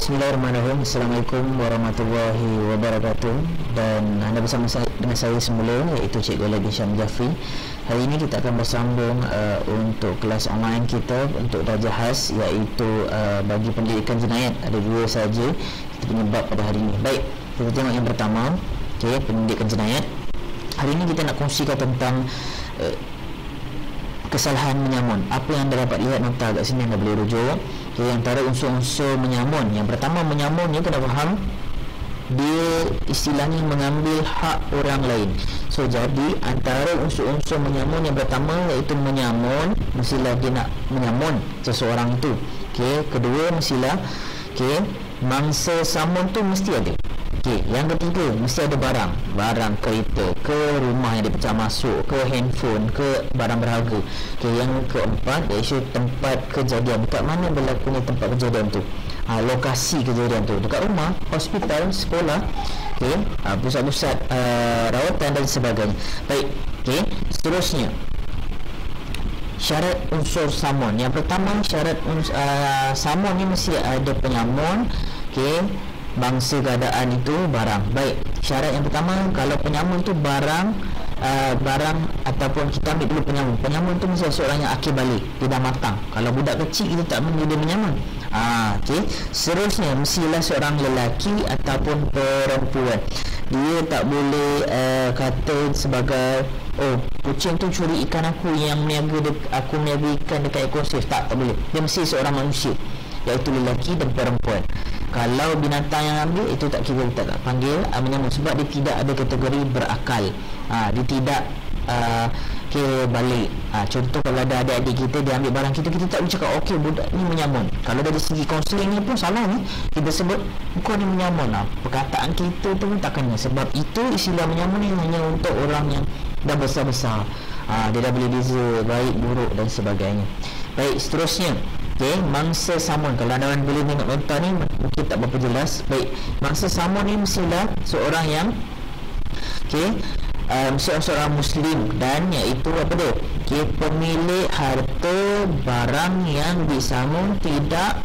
Bismillahirrahmanirrahim. Assalamualaikum warahmatullahi wabarakatuh. Dan anda bersama dengan saya semula, iaitu Cikgu Lady Syam Jafri. Hari ini kita akan bersambung untuk kelas online kita untuk darjah khas, iaitu bagi pendidikan jenayat. Ada dua saja kita punya bab pada hari ini. Baik, kita tengok yang pertama, pendidikan jenayat. Hari ini kita nak kongsikan tentang kesalahan menyamun. Apa yang anda dapat lihat nota kat sini, anda boleh rujuk. Antara unsur-unsur menyamun. Yang pertama, menyamun ni kena faham, dia istilahnya mengambil hak orang lain. So jadi antara unsur-unsur menyamun yang pertama iaitu menyamun, mestilah dia nak menyamun seseorang tu. Kedua, mestilah mangsa samun tu mesti ada. Yang ketiga, mesti ada barang kereta, ke rumah yang dipecah masuk, ke handphone, ke barang berharga. Yang keempat, iaitu tempat kejadian. Dekat mana berlakunya tempat kejadian tu, lokasi kejadian tu, dekat rumah, hospital, sekolah, pusat-pusat rawatan dan sebagainya. Baik, seterusnya syarat unsur samun. Yang pertama, syarat samun ni mesti ada penyamun, bangsa keadaan itu barang. Baik, syarat yang pertama, kalau penyamun tu barang ataupun kita ambil dulu penyamun tu mesti seorang yang akil balik, dia dah matang. Kalau budak kecil kita tak boleh dia menyamun. Seterusnya, mestilah seorang lelaki ataupun perempuan. Dia tak boleh kata sebagai, oh, kucing tu curi ikan aku yang aku meniaga ikan dekat ekosistem. Tak boleh. Dia mesti seorang manusia, iaitu lelaki dan perempuan. Kalau binatang yang ambil, itu tak kira, kita tak panggil menyamun, sebab dia tidak ada kategori berakal. Dia tidak balik. Contoh, kalau ada adik-adik kita, dia ambil barang kita, kita tak boleh cakap okey, budak ni menyamun. Kalau dari segi kaunseling ni pun salah ni, kita sebut kau ni menyamun. Perkataan kita tu pun tak kena, sebab itu istilah menyamun ni hanya untuk orang yang dah besar-besar. Dia dah boleh beza baik, buruk dan sebagainya. Baik, seterusnya, mangsa samun. Kalau anda boleh tengok nota ni, mungkin tak berapa jelas. Baik, mangsa samun ni mestilah seorang yang seorang Muslim, dan iaitu apa tu, pemilik harta barang yang disamun tidak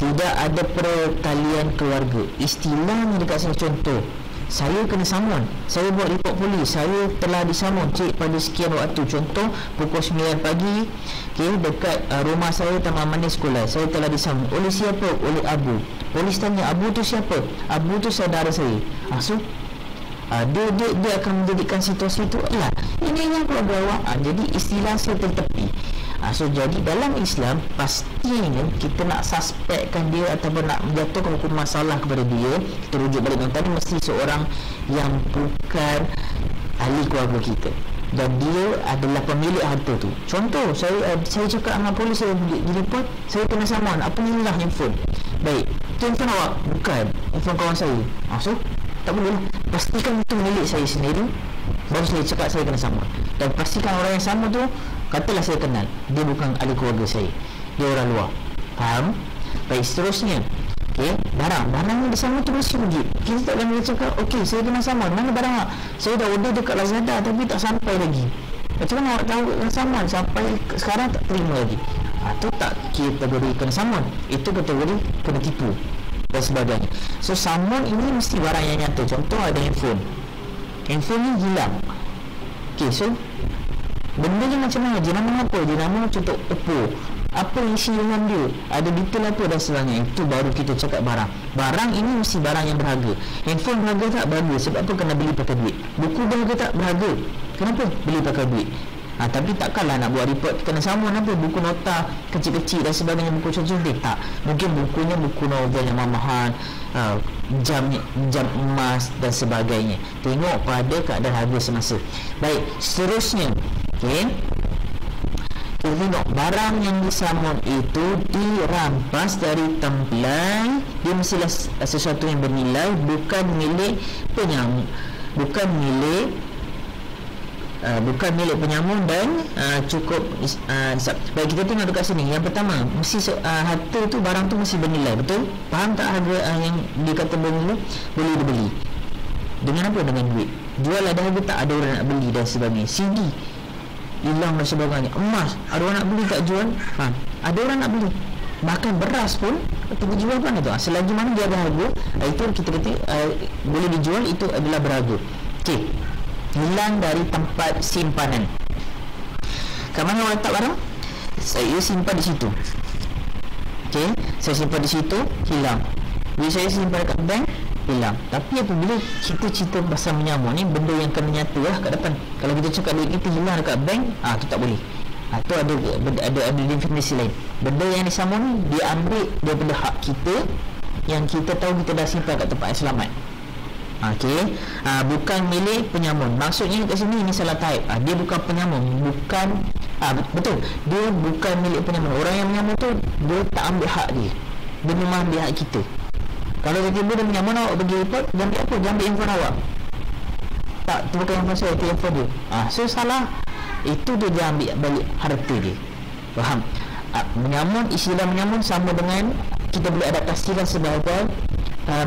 tidak ada pertalian keluarga. Istilahnya dekat sini, contoh, saya kena samun, saya buat report polis, saya telah disamun pada sekian waktu. Contoh, pukul 9 pagi, dekat rumah saya, Taman Manis Sekolah, saya telah disamun. Oleh siapa? Oleh Abu. Polis tanya, Abu tu siapa? Abu tu saudara saya. So dia akan menjadikan situasi itu, ini yang keluarga awak. Jadi istilah saya tertepi. So jadi dalam Islam, pastinya kita nak suspekkan dia ataupun nak menjatuhkan hukum masalah kepada dia, kita rujuk balik nota ni, mesti seorang yang bukan ahli keluarga kita, dan dia adalah pemilik harta tu. Contoh, saya cakap dengan polis, saya di report, saya kena saman, apa ni lah handphone. Baik, itu handphone awak? Bukan, handphone kawan saya. So tak boleh lah. Pastikan itu milik saya sendiri, baru saya cakap saya kena saman. Dan pastikan orang yang sama tu, katalah saya kenal, dia bukan ahli keluarga saya, dia orang luar. Faham? Baik, seterusnya, barang yang bersama tu mesti pergi. Kita tak boleh cakap, okey, saya kena saman, mana barang awak? Saya dah order dekat Lazada tapi tak sampai lagi. Macam mana awak tahu kena saman sampai sekarang tak terima lagi? Itu tak kategori kena saman, itu kategori kena tipu dan sebagainya. So saman ini mesti barang yang nyata. Contoh, ada handphone ni hilang. So benda ni macam mana? Jenama apa? Jenama contoh Oppo. Apa isi dalam dia? Ada detail apa dan sebagainya. Itu baru kita cakap barang. Barang ini mesti barang yang berharga. Handphone berharga tak? Berharga. Sebab apa? Kena beli pakai duit. Buku berharga tak? Berharga. Kenapa? Beli pakai duit. Tapi takkanlah nak buat report kena samun apa, buku nota kecil-kecil dan sebagainya, buku contoh tak. Mungkin bukunya buku novel yang mahal, jam emas dan sebagainya. Tengok pada keadaan harga semasa. Baik, seterusnya, kita tengok barang yang disamun itu dirampas dari tempelai. Dia mestilah sesuatu yang bernilai, bukan milik penyamun, bukan milik penyamun, dan cukup baik, kita tengok dekat sini. Yang pertama, mesti harta tu, barang tu mesti bernilai. Betul? Faham tak harga yang dikata bernilai? Boleh dibeli dengan apa? Dengan duit. Jual ada harga tak? Ada orang nak beli dan sebagainya. CD hilang dan sebagainya. Emas, ada orang nak beli tak jual? Ada orang nak beli. Bahkan beras pun kita jual pun itu. Selagi mana dia berharga, itu kita kata boleh dijual, itu adalah berharga. Okey. Hilang dari tempat simpanan. Kat mana awak letak barang? Saya simpan di situ. Okey, saya simpan di situ, hilang. Bila saya simpan dekat bank, hilang. Tapi apabila kita cerita pasal menyamun ni, benda yang kena nyata lah kat depan. Kalau kita cakap duit kita hilang dekat bank, tu tak boleh. Itu ada definisi lain. Benda yang disamun ni diambil daripada hak kita yang kita tahu kita dah simpan kat tempat yang selamat. Okey, bukan milik penyamun. Maksudnya kat sini ini salah type. Dia bukan penyamun, bukan betul. Dia bukan milik penyamun. Orang yang menyamun tu dia tak ambil hak dia. Dia memang ambil hak kita. Kalau tiba-tiba dia menyamun, awak pergi report, dia ambil apa? Dia ambil handphone awak. Tak, itu bukan handphone saya, itu handphone dia. So salah. Itu dia ambil balik harta dia. Faham? Menyamun, istilah menyamun sama dengan kita boleh adaptasikan sebagai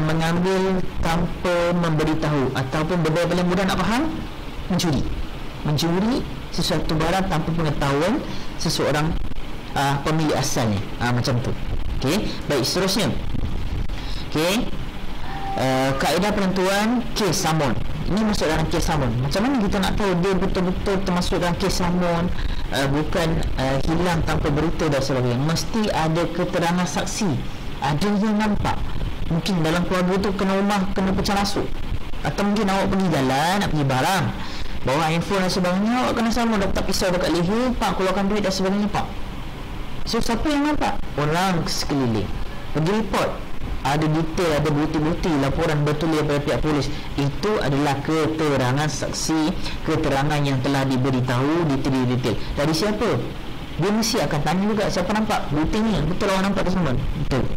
mengambil tanpa memberitahu, ataupun benda paling mudah nak faham, mencuri sesuatu barang tanpa pengetahuan seseorang pemilik asalnya, macam tu. Okey, baik, seterusnya. Okey, kaedah penentuan kes samun. Ini masuk dalam kes samun. Macam mana kita nak tahu dia betul-betul termasuk dalam kes samun, bukan hilang tanpa berita dan sebagainya? Mesti ada keterangan saksi, ada yang nampak. Mungkin dalam keluarga tu kena rumah kena pecah masuk, atau mungkin awak pergi jalan nak pergi barang, bawa handphone dan sebagainya, awak kena samun, letak pisau dekat leher, pak, keluarkan duit dan sebagainya, pak. So siapa yang nampak? Orang sekeliling. Pergi report, ada detail, ada bukti-bukti, laporan bertulis daripada pihak polis. Itu adalah keterangan saksi, keterangan yang telah diberitahu detail-detail. Dari siapa? Dia mesti akan tanya juga, siapa nampak? Buktinya, betul awak nampak tersebut? Betul.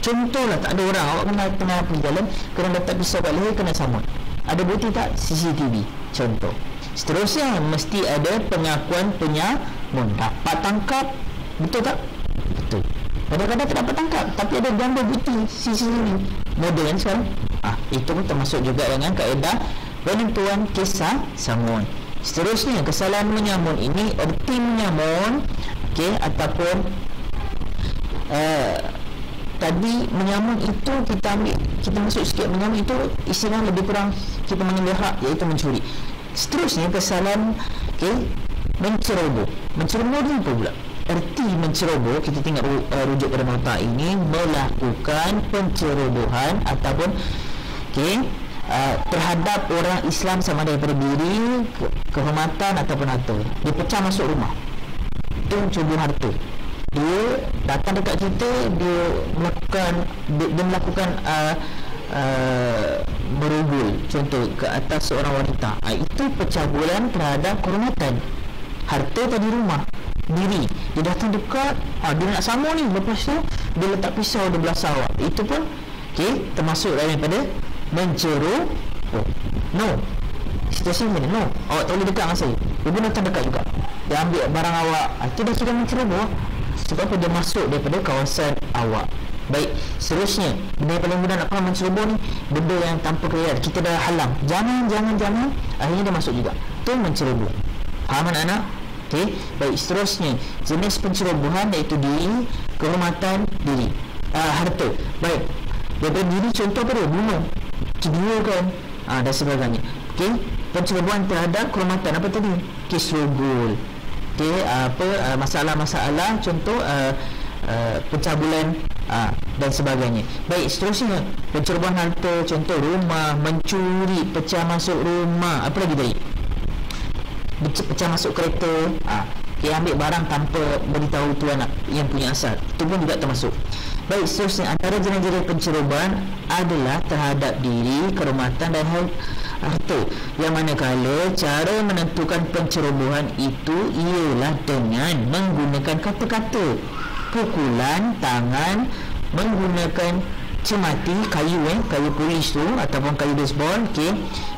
Contohlah, tak ada orang, awak kena pergi jalan, kena letak pisau kat leher, kena samun. Ada bukti tak? CCTV. Contoh. Seterusnya, mesti ada pengakuan penyamun. Dapat tangkap, betul tak? Betul. Kadang-kadang tak dapat tangkap, tapi ada gambar bukti CCTV. Model kan sekarang? Itu pun termasuk juga dengan kaedah penentuan kisah samun. Seterusnya, kesalahan menyamun ini, erti menyamun, okey, ataupun tadi menyamun itu kita ambil, kita masuk sikit, menyamun itu istilah lebih kurang kita mengambil hak, iaitu mencuri. Seterusnya, kesalahan menceroboh. Menceroboh ni apa pula? Erti menceroboh, kita tengok rujuk pada nota ini, melakukan pencerobohan ataupun terhadap orang Islam sama ada daripada diri, kehormatan ataupun harta. Dia pecah masuk rumah, itu mencuri harta. Dia datang dekat kita, dia melakukan berugul, contoh ke atas seorang wanita. Itu pencabulan terhadap kehormatan. Harta tadi rumah, diri. Dia datang dekat, dia nak samun ni, lepas tu dia letak pisau di belah awak. Itu pun termasuk daripada menceroboh. No, situasi ni no, awak tak boleh dekat dengan saya. Dia pun datang dekat juga, dia ambil barang awak. Itu dah kira menceroboh. Sebab apa? Dia masuk daripada kawasan awak. Baik, seterusnya, benda yang paling mudah nak faham menceroboh ni, benda yang tanpa kira kita dah halang, jangan, akhirnya dia masuk juga. Itu menceroboh. Faham anak-anak? Okey, baik, seterusnya jenis pencerobohan iaitu diri, kehormatan diri, harta. Baik, daripada diri contoh apa dia? Bunuh, cederakan, dan sebagainya. Okey, pencerobohan terhadap kehormatan apa tadi? Kes rogol. Okey, masalah-masalah contoh pencabulan dan sebagainya. Baik, seterusnya pencerobohan harta, contoh rumah, mencuri, pecah masuk rumah, apa lagi tadi? Pecah masuk kereta, ambil barang tanpa beritahu tuan yang punya asal, itu pun juga termasuk. Baik, seterusnya antara jenis-jenis pencerobohan adalah terhadap diri, kehormatan dan harta, yang manakala cara menentukan pencerobohan itu ialah dengan menggunakan kata-kata, pukulan tangan, menggunakan cemati, kayu polis tu ataupun kayu baseball,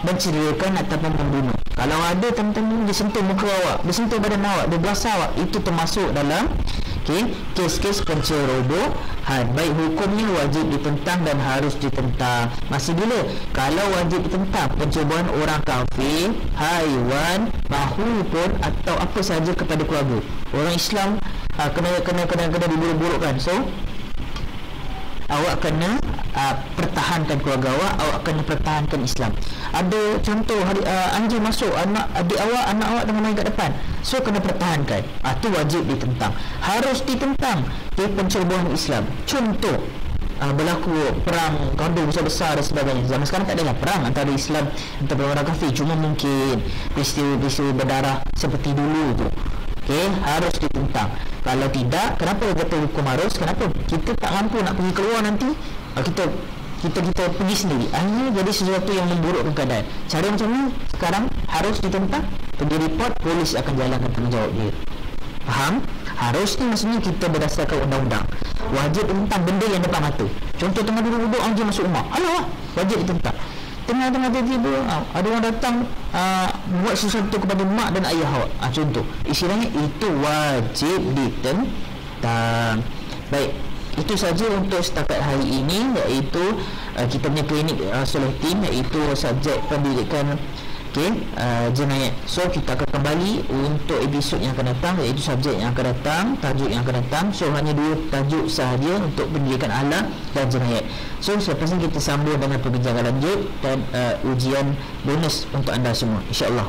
mencederakan ataupun membunuh. Kalau ada teman-teman dia sentuh muka awak, dia sentuh badan awak, dia belasah awak, itu termasuk dalam kes-kes pencerobohan. Baik, hukumnya wajib ditentang dan harus ditentang. Masih bila? Kalau wajib ditentang pencerobohan orang kafir, haiwan, maupun atau apa sahaja kepada keluarga. Orang Islam kena diburuk-burukkan. So awak kena pertahankan keluarga awak kena pertahankan Islam. Ada contoh anjing masuk, adik awak, anak awak dengan main kat depan, so kena pertahankan. Tu wajib ditentang, harus ditentang. Pencerobohan Islam. Contoh berlaku perang gaduh besar-besar dan sebagainya. Zaman sekarang tak adalah perang antara Islam dan orang kafir, cuma mungkin peristiwa berdarah seperti dulu tu. Harus ditentang. Kalau tidak, kenapa kata hukum harus? Kenapa? Kita tak mampu nak pergi keluar nanti, kita pergi sendiri. Akhirnya jadi sesuatu yang memburukkan keadaan. Cara macam ni sekarang harus ditentang. Pergi report, polis akan jalankan tanggungjawab dia. Faham? Harus ni maksudnya kita berdasarkan undang-undang. Wajib tentang benda yang depan mata. Contoh tengah duduk-duduk anjing masuk rumah. Alah, wajib ditentang. Tengah-tengah tiba-tiba ada orang datang buat sesuatu kepada mak dan ayah awak. Contoh, istilahnya itu wajib ditentang. Baik, itu saja untuk setakat hari ini, iaitu kita punya klinik Soleh Team, iaitu subjek pendidikan jenayat. So kita akan kembali untuk episod yang akan datang, iaitu subjek yang akan datang, tajuk yang akan datang. So hanya 2 tajuk sahaja untuk pendidikan alam dan jenayat. So selepas ini kita sambung dengan perbincangan lanjut dan ujian bonus untuk anda semua, insya-Allah.